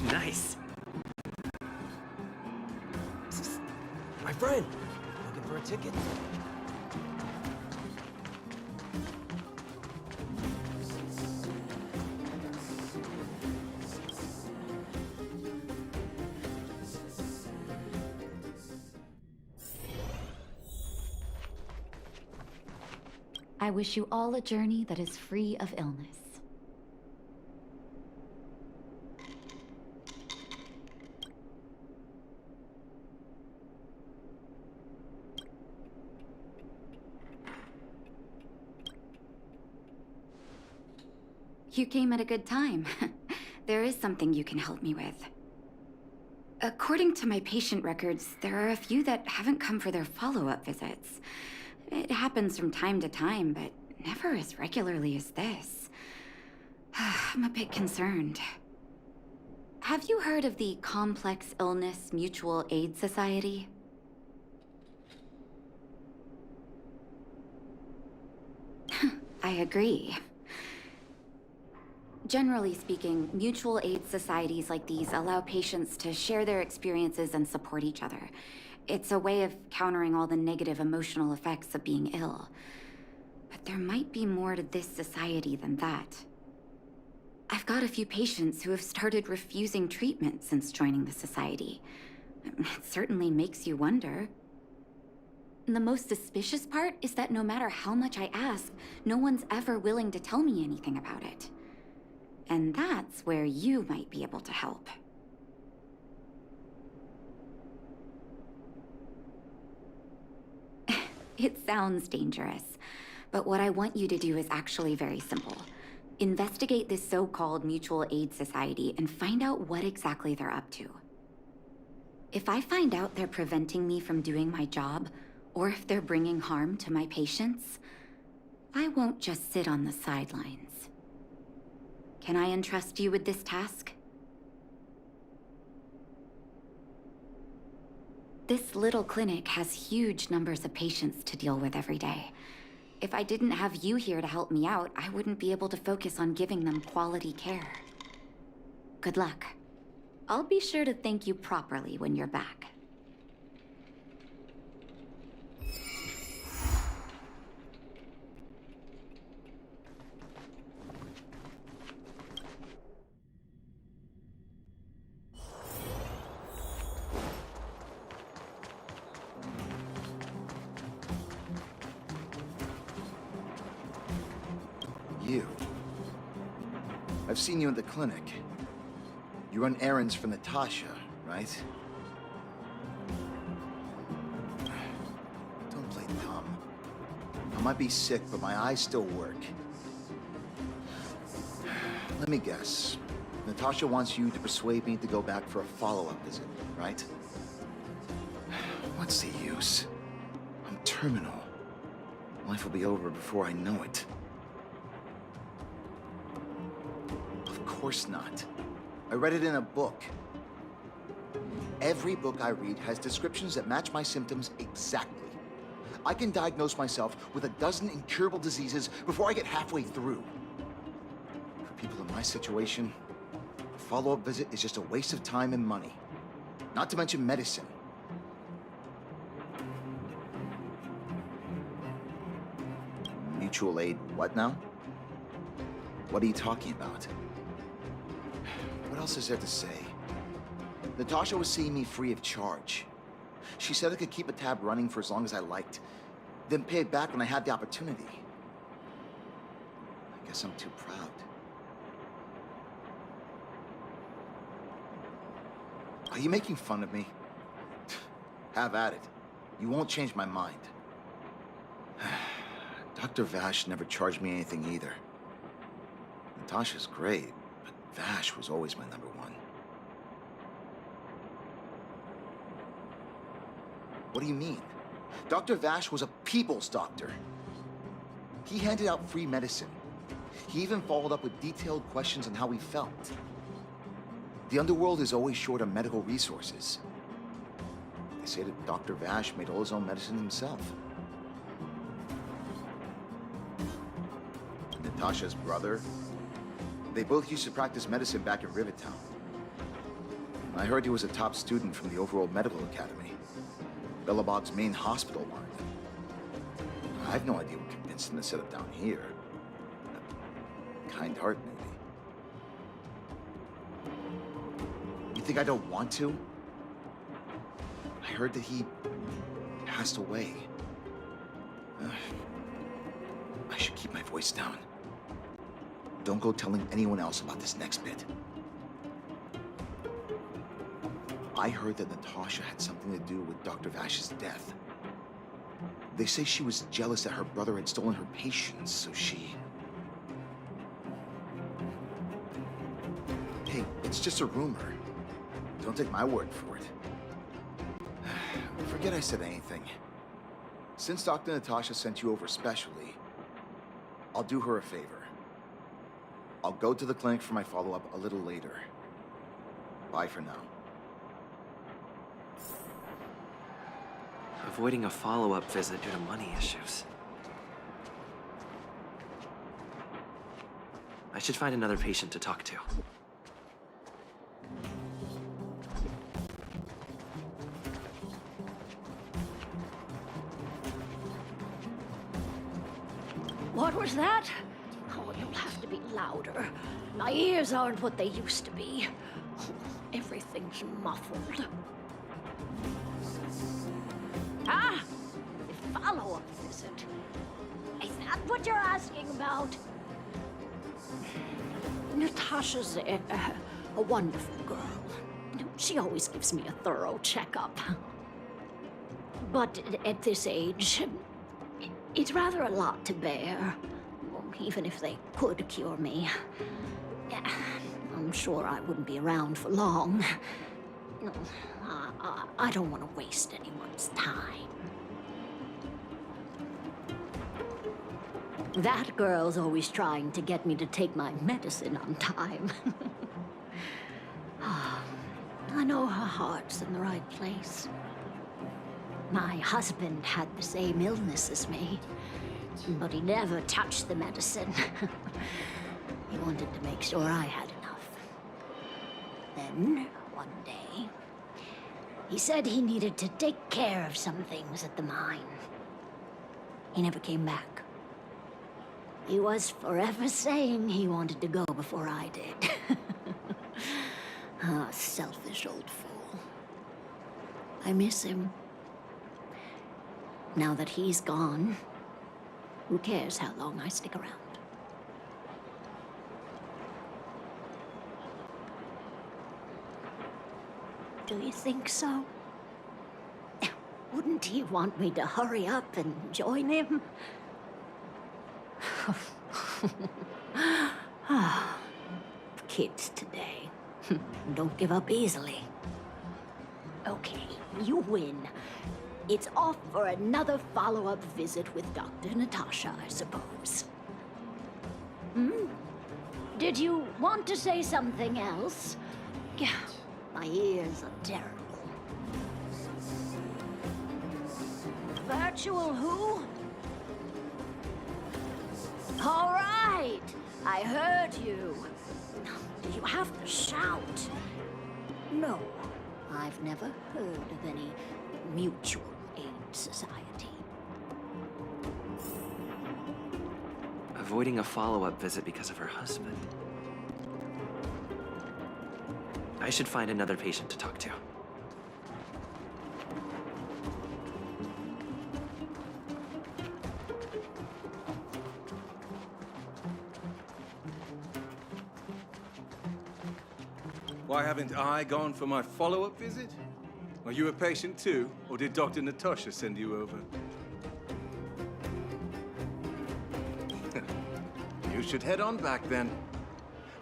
Nice. My friend, looking for a ticket? I wish you all a journey that is free of illness. You came at a good time. There is something you can help me with. According to my patient records, there are a few that haven't come for their follow-up visits. It happens from time to time, but never as regularly as this. I'm a bit concerned. Have you heard of the Complex Illness Mutual Aid Society? I agree. Generally speaking, mutual aid societies like these allow patients to share their experiences and support each other. It's a way of countering all the negative emotional effects of being ill. But there might be more to this society than that. I've got a few patients who have started refusing treatment since joining the society. It certainly makes you wonder. The most suspicious part is that no matter how much I ask, no one's ever willing to tell me anything about it. And that's where you might be able to help. It sounds dangerous, but what I want you to do is actually very simple. Investigate this so-called mutual aid society and find out what exactly they're up to. If I find out they're preventing me from doing my job, or if they're bringing harm to my patients, I won't just sit on the sidelines. Can I entrust you with this task? This little clinic has huge numbers of patients to deal with every day. If I didn't have you here to help me out, I wouldn't be able to focus on giving them quality care. Good luck. I'll be sure to thank you properly when you're back. You. I've seen you in the clinic. You run errands for Natasha, right? Don't play dumb. I might be sick, but my eyes still work. Let me guess. Natasha wants you to persuade me to go back for a follow-up visit, right? What's the use? I'm terminal. Life will be over before I know it. Of course not. I read it in a book. Every book I read has descriptions that match my symptoms exactly. I can diagnose myself with a dozen incurable diseases before I get halfway through. For people in my situation, a follow-up visit is just a waste of time and money. Not to mention medicine. Mutual aid, what now? What are you talking about? What else is there to say? Natasha was seeing me free of charge. She said I could keep a tab running for as long as I liked, then pay it back when I had the opportunity. I guess I'm too proud. Are you making fun of me? Have at it. You won't change my mind. Dr. Vash never charged me anything either. Natasha's great, but Vash was always my number one. What do you mean? Dr. Vash was a people's doctor. He handed out free medicine. He even followed up with detailed questions on how we felt. The underworld is always short on medical resources. They say that Dr. Vash made all his own medicine himself. Natasha's brother, they both used to practice medicine back in Rivertown. I heard he was a top student from the overall medical academy. Bellabog's main hospital line. I have no idea what convinced him to set up down here. A kind heart, maybe. You think I don't want to? I heard that he passed away. I should keep my voice down. Don't go telling anyone else about this next bit. I heard that Natasha had something to do with Dr. Vash's death. They say she was jealous that her brother had stolen her patients, so she... Hey, it's just a rumor. Don't take my word for it. Forget I said anything. Since Dr. Natasha sent you over specially, I'll do her a favor. I'll go to the clinic for my follow-up a little later. Bye for now. Avoiding a follow-up visit due to money issues. I should find another patient to talk to. What was that? Oh, you'll have to be louder. My ears aren't what they used to be. Everything's muffled. Ah! The follow-up visit. Is that what you're asking about? Natasha's a wonderful girl. She always gives me a thorough checkup. But at this age, it's rather a lot to bear. Even if they could cure me. I'm sure I wouldn't be around for long. I don't want to waste anyone's time. That girl's always trying to get me to take my medicine on time. I know her heart's in the right place. My husband had the same illness as me, but he never touched the medicine. He wanted to make sure I had enough. Then, one day, he said he needed to take care of some things at the mine. He never came back. He was forever saying he wanted to go before I did. Ah, selfish old fool. I miss him. Now that he's gone, who cares how long I stick around? Do you think so? Wouldn't he want me to hurry up and join him? Kids today. Don't give up easily. Okay, you win. It's off for another follow-up visit with Dr. Natasha, I suppose. Did you want to say something else? My ears are terrible. Virtual who? All right, I heard you. Do you have to shout? No, I've never heard of any mutual aid society. Avoiding a follow-up visit because of her husband. I should find another patient to talk to. Why haven't I gone for my follow-up visit? Are you a patient too, or did Dr. Natasha send you over? You should head on back then.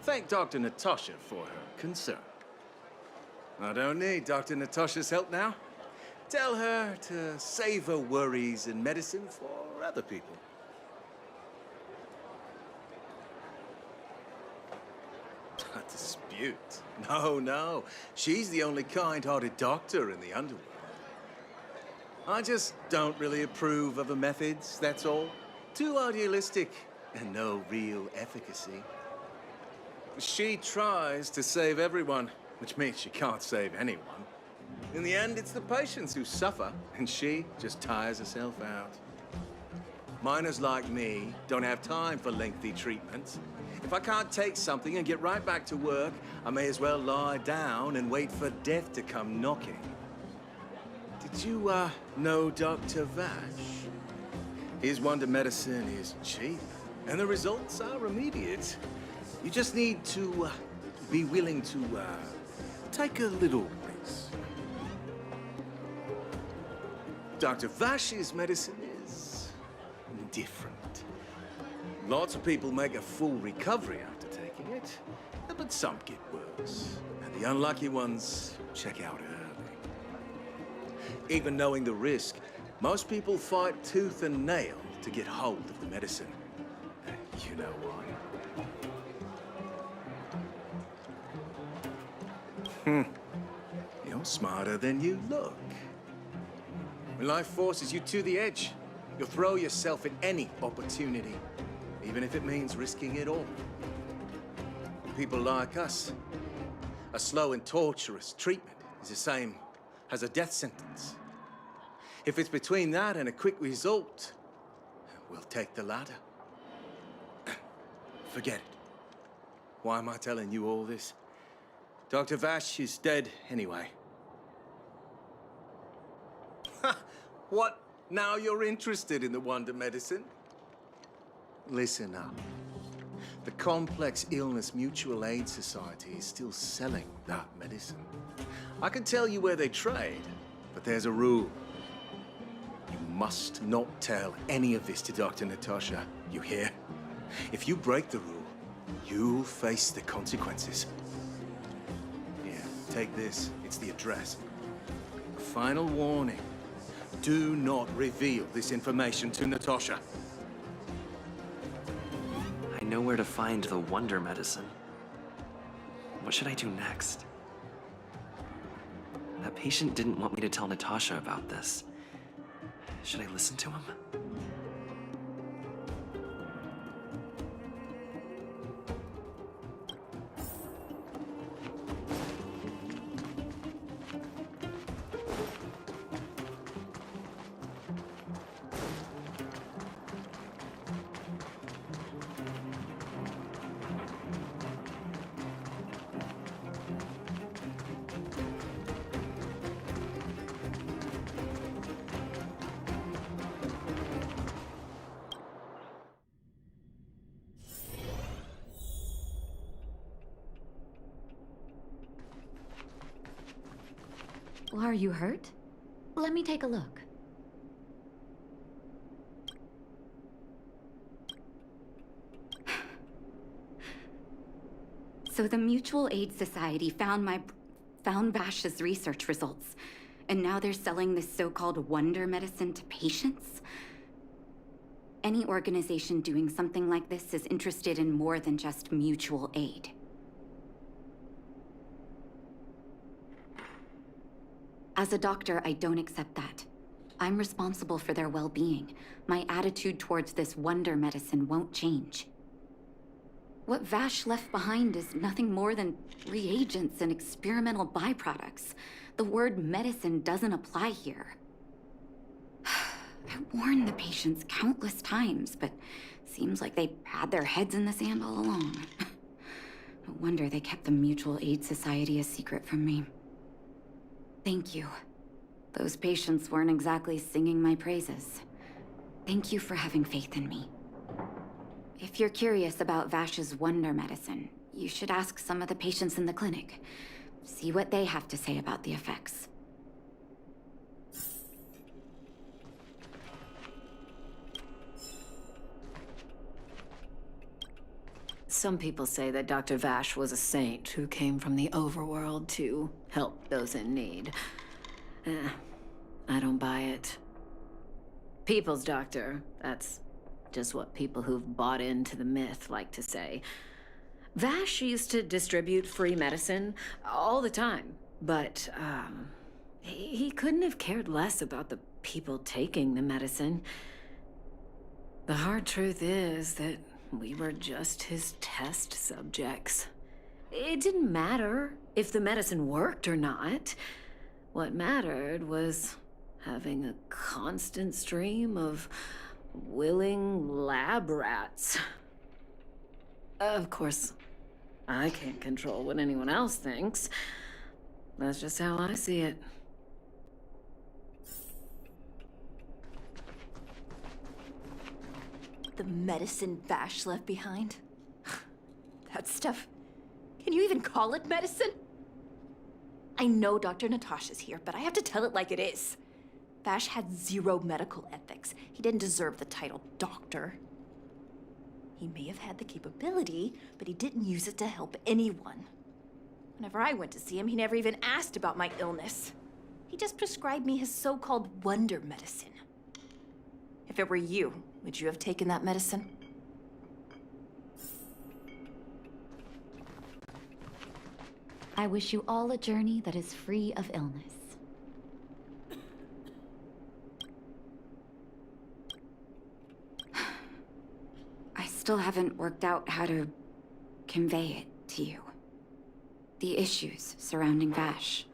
Thank Dr. Natasha for her concern. I don't need Dr. Natasha's help now. Tell her to save her worries and medicine for other people. A dispute? No. She's the only kind-hearted doctor in the underworld. I just don't really approve of her methods, that's all. Too idealistic and no real efficacy. She tries to save everyone, which means she can't save anyone. In the end, it's the patients who suffer, and she just tires herself out. Miners like me don't have time for lengthy treatments. If I can't take something and get right back to work, I may as well lie down and wait for death to come knocking. Did you, know Dr. Vash? His wonder medicine is cheap, and the results are immediate. You just need to, be willing to, take a little risk. Dr. Vash's medicine is different. Lots of people make a full recovery after taking it, but some get worse. And the unlucky ones check out early. Even knowing the risk, most people fight tooth and nail to get hold of the medicine. You know why. You're smarter than you look. When life forces you to the edge, you'll throw yourself at any opportunity, even if it means risking it all. People like us, a slow and torturous treatment is the same as a death sentence. If it's between that and a quick result, we'll take the latter. Forget it. Why am I telling you all this? Dr. Vash is dead anyway. What? Now you're interested in the wonder medicine? Listen up. The Complex Illness Mutual Aid Society is still selling that medicine. I can tell you where they trade, but there's a rule. You must not tell any of this to Dr. Natasha, you hear? If you break the rule, you'll face the consequences. Here, take this. It's the address. Final warning. Do not reveal this information to Natasha. I know where to find the wonder medicine. What should I do next? That patient didn't want me to tell Natasha about this. Should I listen to him? Well, are you hurt? Let me take a look. So the Mutual Aid Society found Vash's research results, and now they're selling this so-called wonder medicine to patients? Any organization doing something like this is interested in more than just mutual aid. As a doctor, I don't accept that. I'm responsible for their well-being. My attitude towards this wonder medicine won't change. What Vash left behind is nothing more than reagents and experimental byproducts. The word medicine doesn't apply here. I warned the patients countless times, but seems like they had their heads in the sand all along. No wonder they kept the Mutual Aid Society a secret from me. Thank you. Those patients weren't exactly singing my praises. Thank you for having faith in me. If you're curious about Vash's wonder medicine, you should ask some of the patients in the clinic. See what they have to say about the effects. Some people say that Dr. Vash was a saint who came from the overworld to help those in need. I don't buy it. People's doctor, that's just what people who've bought into the myth like to say. Vash used to distribute free medicine all the time, but he couldn't have cared less about the people taking the medicine. The hard truth is that we were just his test subjects. It didn't matter if the medicine worked or not. What mattered was having a constant stream of willing lab rats. Of course, I can't control what anyone else thinks. That's just how I see it. The medicine Vash left behind? That stuff. Can you even call it medicine? I know Dr. Natasha's here, but I have to tell it like it is. Vash had zero medical ethics. He didn't deserve the title doctor. He may have had the capability, but he didn't use it to help anyone. Whenever I went to see him, he never even asked about my illness. He just prescribed me his so-called wonder medicine. If it were you, would you have taken that medicine? I wish you all a journey that is free of illness. I still haven't worked out how to convey it to you. The issues surrounding Vash.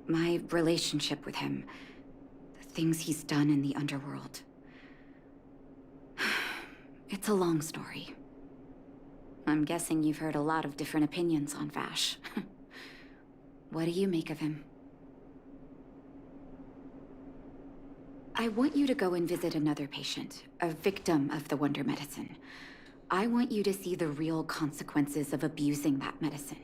My relationship with him. The things he's done in the underworld. It's a long story. I'm guessing you've heard a lot of different opinions on Vash. What do you make of him? I want you to go and visit another patient, a victim of the wonder medicine. I want you to see the real consequences of abusing that medicine.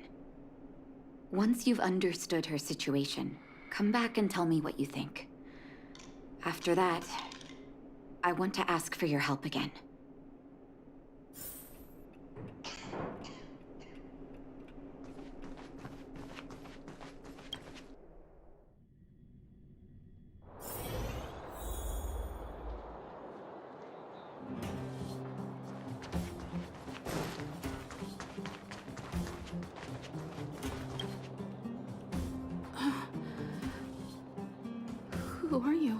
Once you've understood her situation, come back and tell me what you think. After that, I want to ask for your help again. Who are you?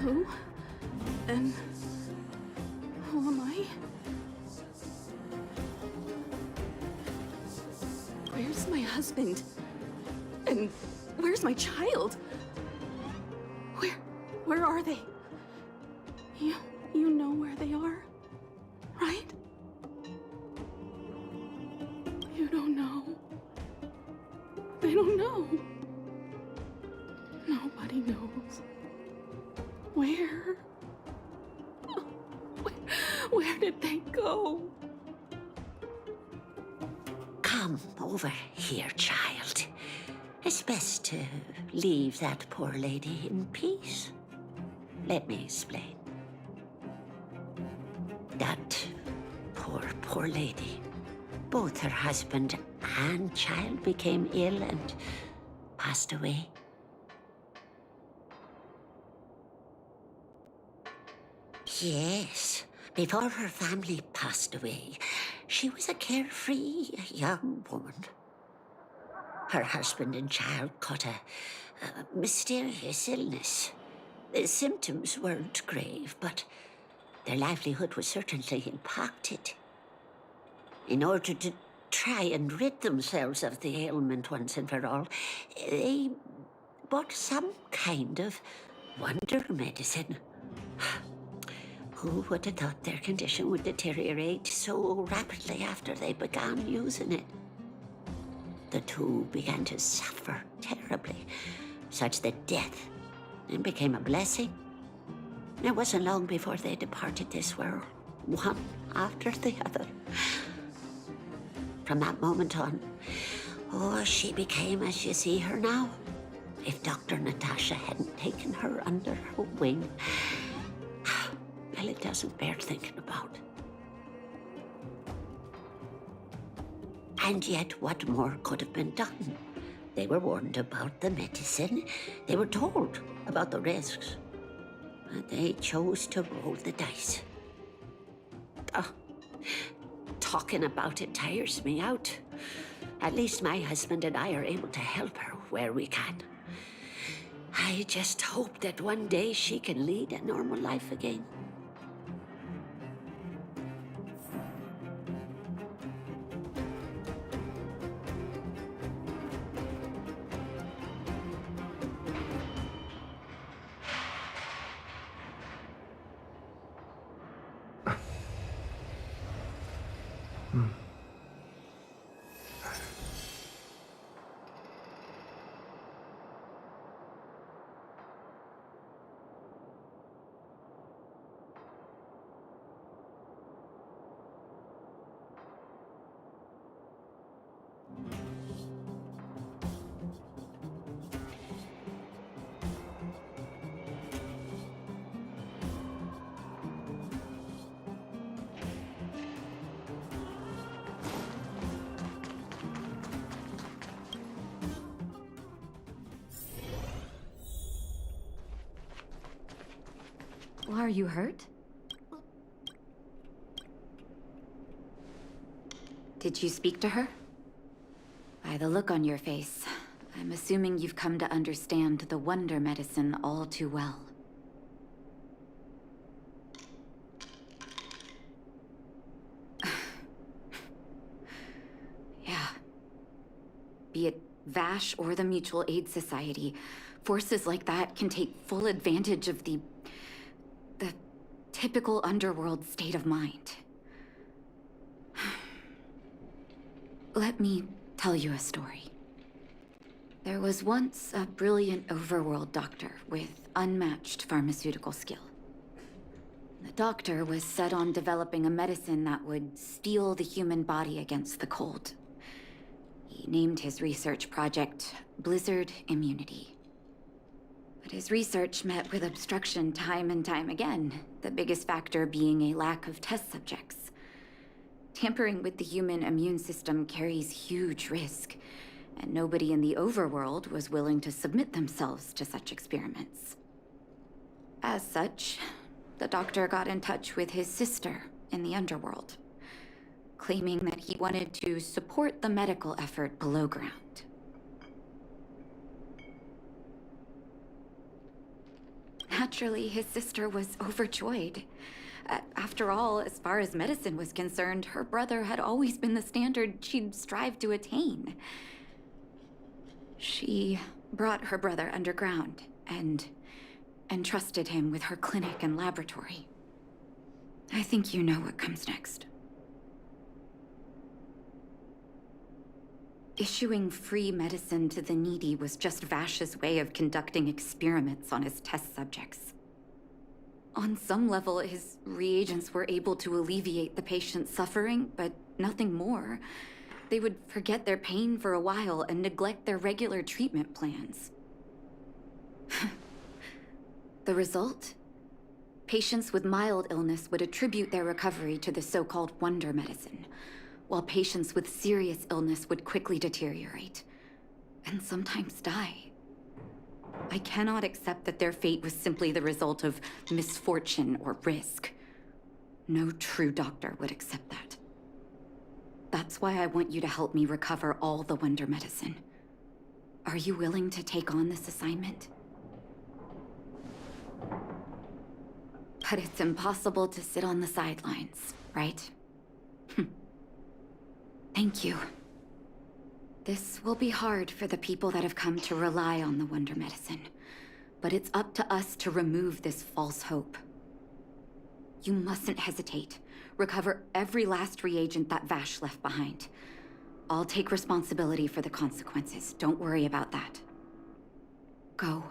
Who? And who am I? Where's my husband? And where's my child? Where are they? You know where they are, right? You don't know. They don't know. Nobody knows. Where? Where did they go? Come over here, child. It's best to leave that poor lady in peace. Let me explain. That poor lady. Both her husband and child became ill and passed away. Yes, before her family passed away, she was a carefree young woman. Her husband and child caught a mysterious illness. The symptoms weren't grave, but their livelihood was certainly impacted. In order to try and rid themselves of the ailment once and for all, they bought some kind of wonder medicine. Who would have thought their condition would deteriorate so rapidly after they began using it? The two began to suffer terribly, such that death then became a blessing. It wasn't long before they departed this world, one after the other. From that moment on, she became as you see her now. If Dr. Natasha hadn't taken her under her wing, well, it doesn't bear thinking about. And yet, what more could have been done? They were warned about the medicine. They were told about the risks. And they chose to roll the dice. Talking about it tires me out. At least my husband and I are able to help her where we can. I just hope that one day she can lead a normal life again. Are you hurt? Did you speak to her? By the look on your face, I'm assuming you've come to understand the wonder medicine all too well. Yeah. Be it Vash or the Mutual Aid Society, forces like that can take full advantage of the typical underworld state of mind. Let me tell you a story. There was once a brilliant overworld doctor with unmatched pharmaceutical skill. The doctor was set on developing a medicine that would steel the human body against the cold. He named his research project Blizzard Immunity. But his research met with obstruction time and time again, the biggest factor being a lack of test subjects. Tampering with the human immune system carries huge risk, and nobody in the overworld was willing to submit themselves to such experiments. As such, the doctor got in touch with his sister in the underworld, claiming that he wanted to support the medical effort below ground. Naturally, his sister was overjoyed. After all, as far as medicine was concerned, her brother had always been the standard she'd strive to attain. She brought her brother underground and entrusted him with her clinic and laboratory. I think you know what comes next. Issuing free medicine to the needy was just Vash's way of conducting experiments on his test subjects. On some level, his reagents were able to alleviate the patient's suffering, but nothing more. They would forget their pain for a while and neglect their regular treatment plans. The result? Patients with mild illness would attribute their recovery to the so-called wonder medicine, while patients with serious illness would quickly deteriorate, and sometimes die. I cannot accept that their fate was simply the result of misfortune or risk. No true doctor would accept that. That's why I want you to help me recover all the wonder medicine. Are you willing to take on this assignment? But it's impossible to sit on the sidelines, right? Thank you. This will be hard for the people that have come to rely on the wonder medicine, but it's up to us to remove this false hope. You mustn't hesitate. Recover every last reagent that Vash left behind. I'll take responsibility for the consequences. Don't worry about that. Go.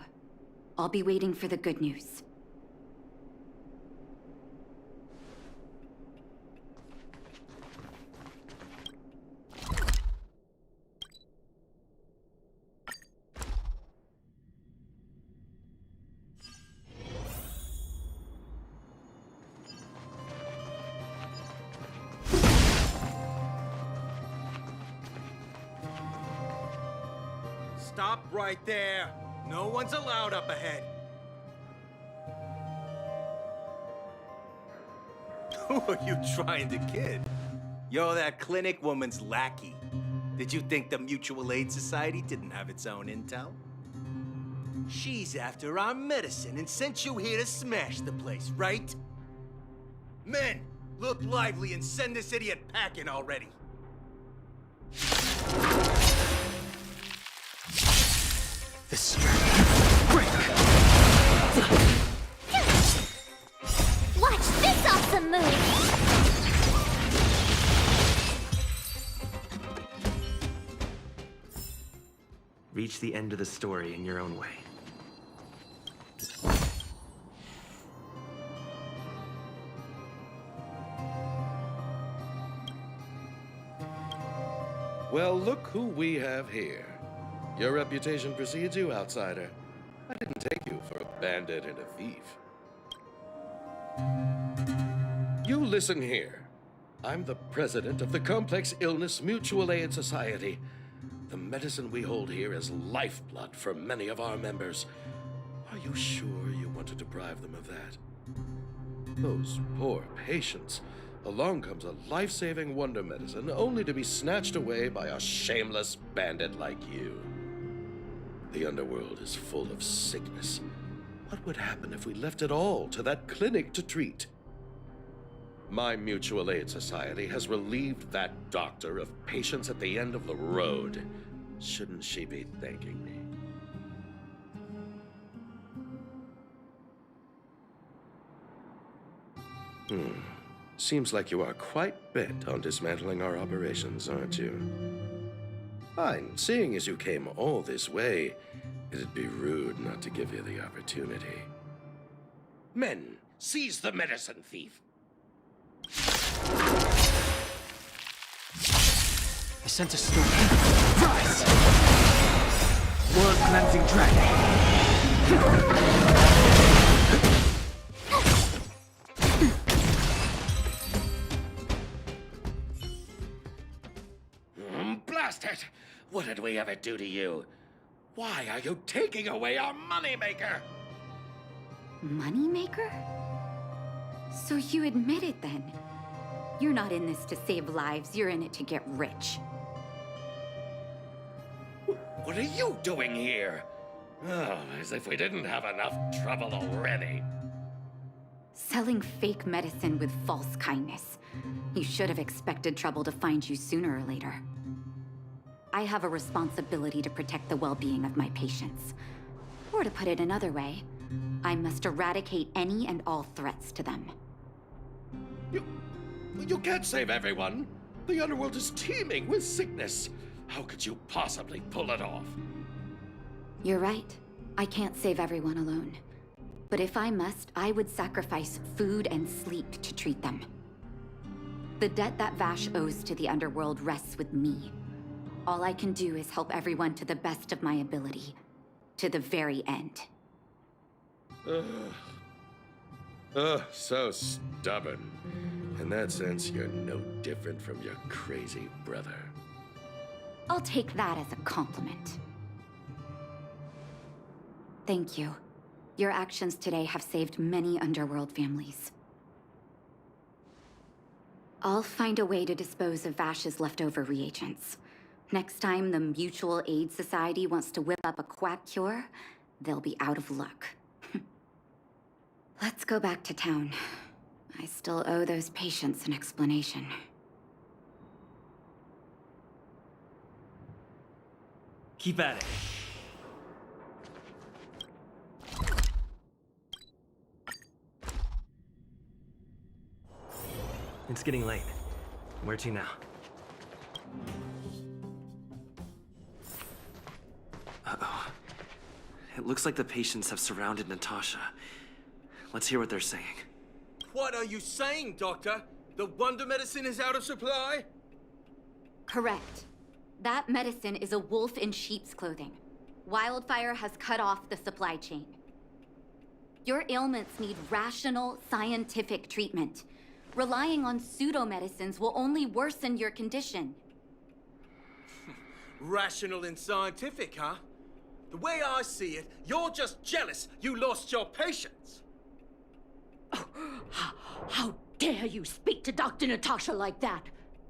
I'll be waiting for the good news. Stop right there. No one's allowed up ahead. Who are you trying to kid? You're that clinic woman's lackey. Did you think the Mutual Aid Society didn't have its own intel? She's after our medicine and sent you here to smash the place, right? Men, look lively and send this idiot packing already. The strength. Breaker. Watch this awesome move! reach the end of the story in your own way. Well, look who we have here. Your reputation precedes you, outsider. I didn't take you for a bandit and a thief. You listen here. I'm the president of the Complex Illness Mutual Aid Society. The medicine we hold here is lifeblood for many of our members. Are you sure you want to deprive them of that? Those poor patients. Along comes a life-saving wonder medicine only to be snatched away by a shameless bandit like you. The underworld is full of sickness. What would happen if we left it all to that clinic to treat? My mutual aid society has relieved that doctor of patients at the end of the road. Shouldn't she be thanking me? Seems like you are quite bent on dismantling our operations, aren't you? Fine. Seeing as you came all this way, it'd be rude not to give you the opportunity. Men, seize the medicine thief. I sent a storm. Rise! World-cleansing dragon. Blast it! What did we ever do to you? Why are you taking away our moneymaker? Moneymaker? So you admit it then? You're not in this to save lives, you're in it to get rich. What are you doing here? Oh, as if we didn't have enough trouble already. Selling fake medicine with false kindness. You should have expected trouble to find you sooner or later. I have a responsibility to protect the well-being of my patients. Or to put it another way, I must eradicate any and all threats to them. You can't save everyone. The underworld is teeming with sickness. How could you possibly pull it off? You're right. I can't save everyone alone. But if I must, I would sacrifice food and sleep to treat them. The debt that Vash owes to the underworld rests with me. All I can do is help everyone to the best of my ability. To the very end. So stubborn. In that sense, you're no different from your crazy brother. I'll take that as a compliment. Thank you. Your actions today have saved many underworld families. I'll find a way to dispose of Vash's leftover reagents. Next time the Mutual Aid Society wants to whip up a quack cure, they'll be out of luck. Let's go back to town. I still owe those patients an explanation. Keep at it. It's getting late. Where to now? Uh-oh. It looks like the patients have surrounded Natasha. Let's hear what they're saying. What are you saying, Doctor? The wonder medicine is out of supply? Correct. That medicine is a wolf in sheep's clothing. Wildfire has cut off the supply chain. Your ailments need rational, scientific treatment. Relying on pseudo-medicines will only worsen your condition. Rational and scientific, huh? The way I see it, you're just jealous you lost your patients. How dare you speak to Dr. Natasha like that?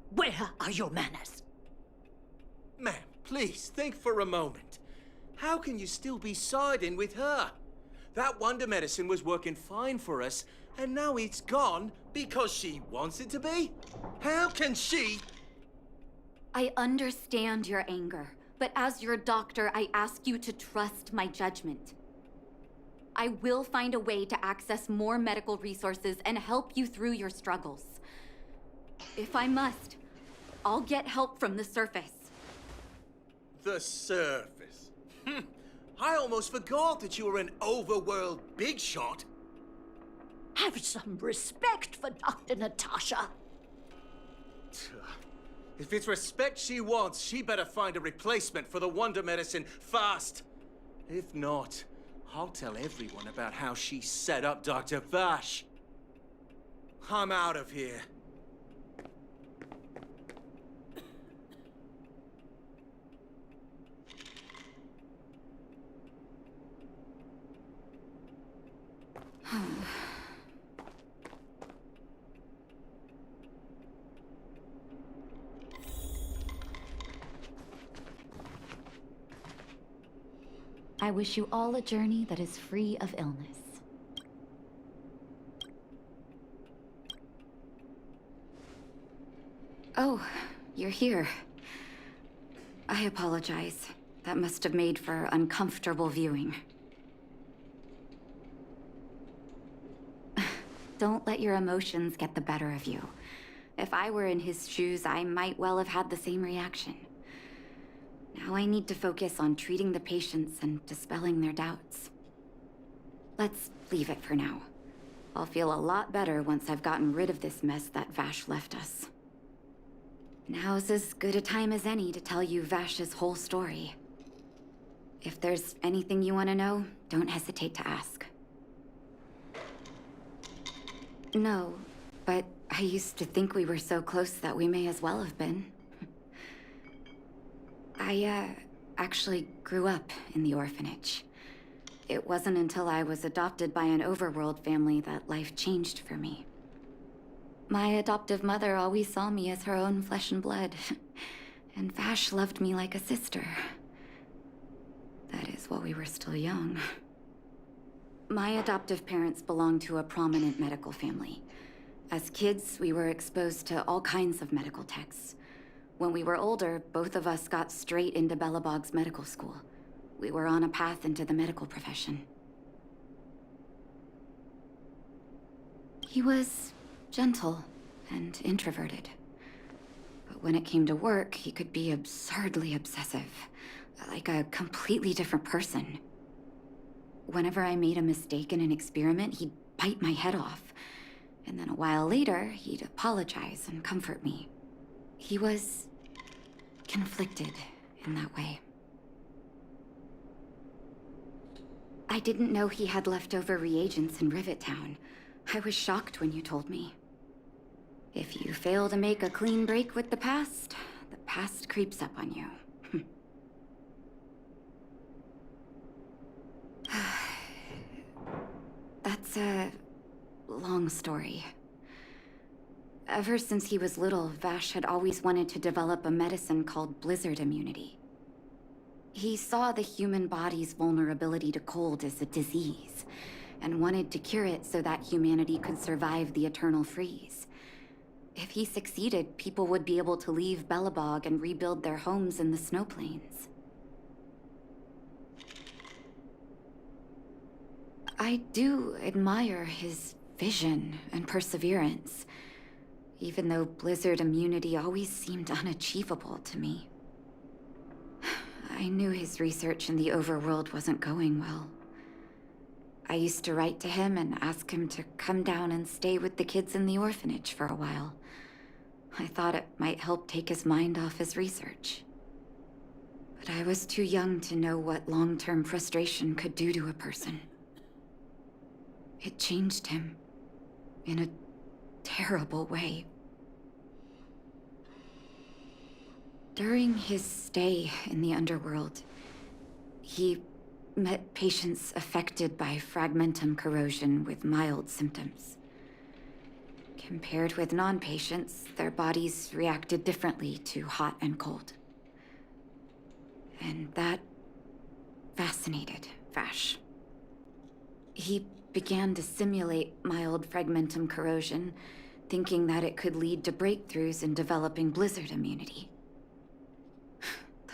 Where are your manners? Ma'am, please think for a moment. How can you still be siding with her? That wonder medicine was working fine for us, and now it's gone because she wants it to be? How can she? I understand your anger, but as your doctor, I ask you to trust my judgment. I will find a way to access more medical resources and help you through your struggles. If I must, I'll get help from the surface. The surface. I almost forgot that you were an overworld big shot. Have some respect for Dr. Natasha. If it's respect she wants, she better find a replacement for the wonder medicine fast. If not, I'll tell everyone about how she set up Dr. Vash. I'm out of here. I wish you all a journey that is free of illness. Oh, you're here. I apologize. That must have made for uncomfortable viewing. Don't let your emotions get the better of you. If I were in his shoes, I might well have had the same reaction. Now I need to focus on treating the patients and dispelling their doubts. Let's leave it for now. I'll feel a lot better once I've gotten rid of this mess that Vash left us. Now's as good a time as any to tell you Vash's whole story. If there's anything you want to know, don't hesitate to ask. No, but I used to think we were so close that we may as well have been. I actually grew up in the orphanage. It wasn't until I was adopted by an overworld family that life changed for me. My adoptive mother always saw me as her own flesh and blood, and Vash loved me like a sister. That is while we were still young. My adoptive parents belonged to a prominent medical family. As kids, we were exposed to all kinds of medical texts. When we were older, both of us got straight into Belobog's medical school. We were on a path into the medical profession. He was gentle and introverted. But when it came to work, he could be absurdly obsessive, like a completely different person. Whenever I made a mistake in an experiment, he'd bite my head off. And then a while later, he'd apologize and comfort me. He was conflicted in that way. I didn't know he had leftover reagents in Rivet Town. I was shocked when you told me. If you fail to make a clean break with the past creeps up on you. That's a long story. Ever since he was little, Vash had always wanted to develop a medicine called blizzard immunity. He saw the human body's vulnerability to cold as a disease, and wanted to cure it so that humanity could survive the eternal freeze. If he succeeded, people would be able to leave Belobog and rebuild their homes in the snow plains. I do admire his vision and perseverance, even though blizzard immunity always seemed unachievable to me. I knew his research in the overworld wasn't going well. I used to write to him and ask him to come down and stay with the kids in the orphanage for a while. I thought it might help take his mind off his research. But I was too young to know what long-term frustration could do to a person. It changed him in a terrible way. During his stay in the underworld, he met patients affected by fragmentum corrosion with mild symptoms. Compared with non-patients, their bodies reacted differently to hot and cold. And that fascinated Vash. He began to simulate mild fragmentum corrosion, thinking that it could lead to breakthroughs in developing blizzard immunity.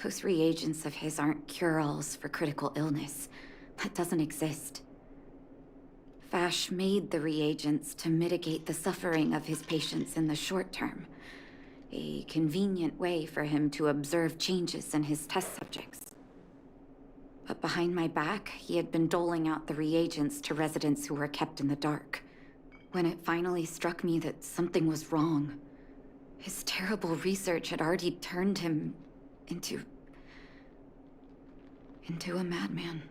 Those reagents of his aren't cure-alls for critical illness. That doesn't exist. Vash made the reagents to mitigate the suffering of his patients in the short term. A convenient way for him to observe changes in his test subjects. But behind my back, he had been doling out the reagents to residents who were kept in the dark. When it finally struck me that something was wrong, his terrible research had already turned him into a madman.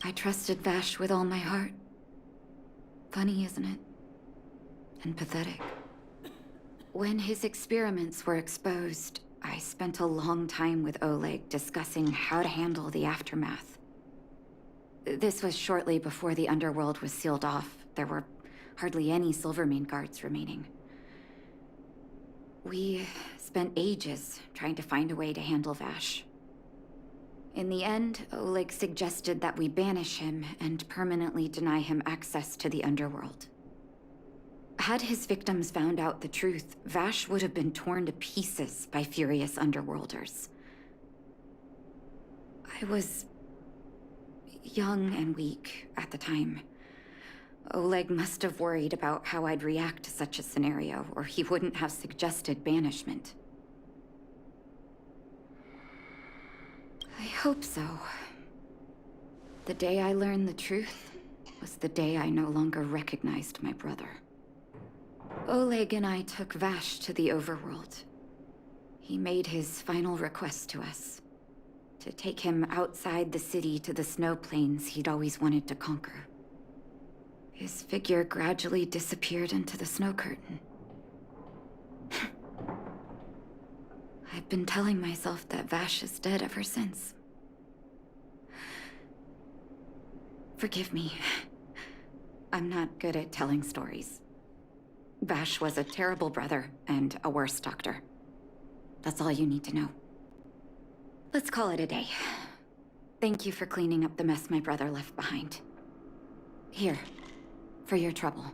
I trusted Vash with all my heart. Funny, isn't it? And pathetic. When his experiments were exposed, I spent a long time with Oleg discussing how to handle the aftermath. This was shortly before the underworld was sealed off. There were hardly any Silvermane guards remaining. We spent ages trying to find a way to handle Vash. In the end, Oleg suggested that we banish him and permanently deny him access to the underworld. Had his victims found out the truth, Vash would have been torn to pieces by furious underworlders. I was young and weak at the time. Oleg must have worried about how I'd react to such a scenario, or he wouldn't have suggested banishment. I hope so. The day I learned the truth was the day I no longer recognized my brother. Oleg and I took Vash to the overworld. He made his final request to us, to take him outside the city to the snow plains he'd always wanted to conquer. His figure gradually disappeared into the snow curtain. I've been telling myself that Vash is dead ever since. Forgive me. I'm not good at telling stories. Vash was a terrible brother and a worse doctor. That's all you need to know. Let's call it a day. Thank you for cleaning up the mess my brother left behind. Here, for your trouble.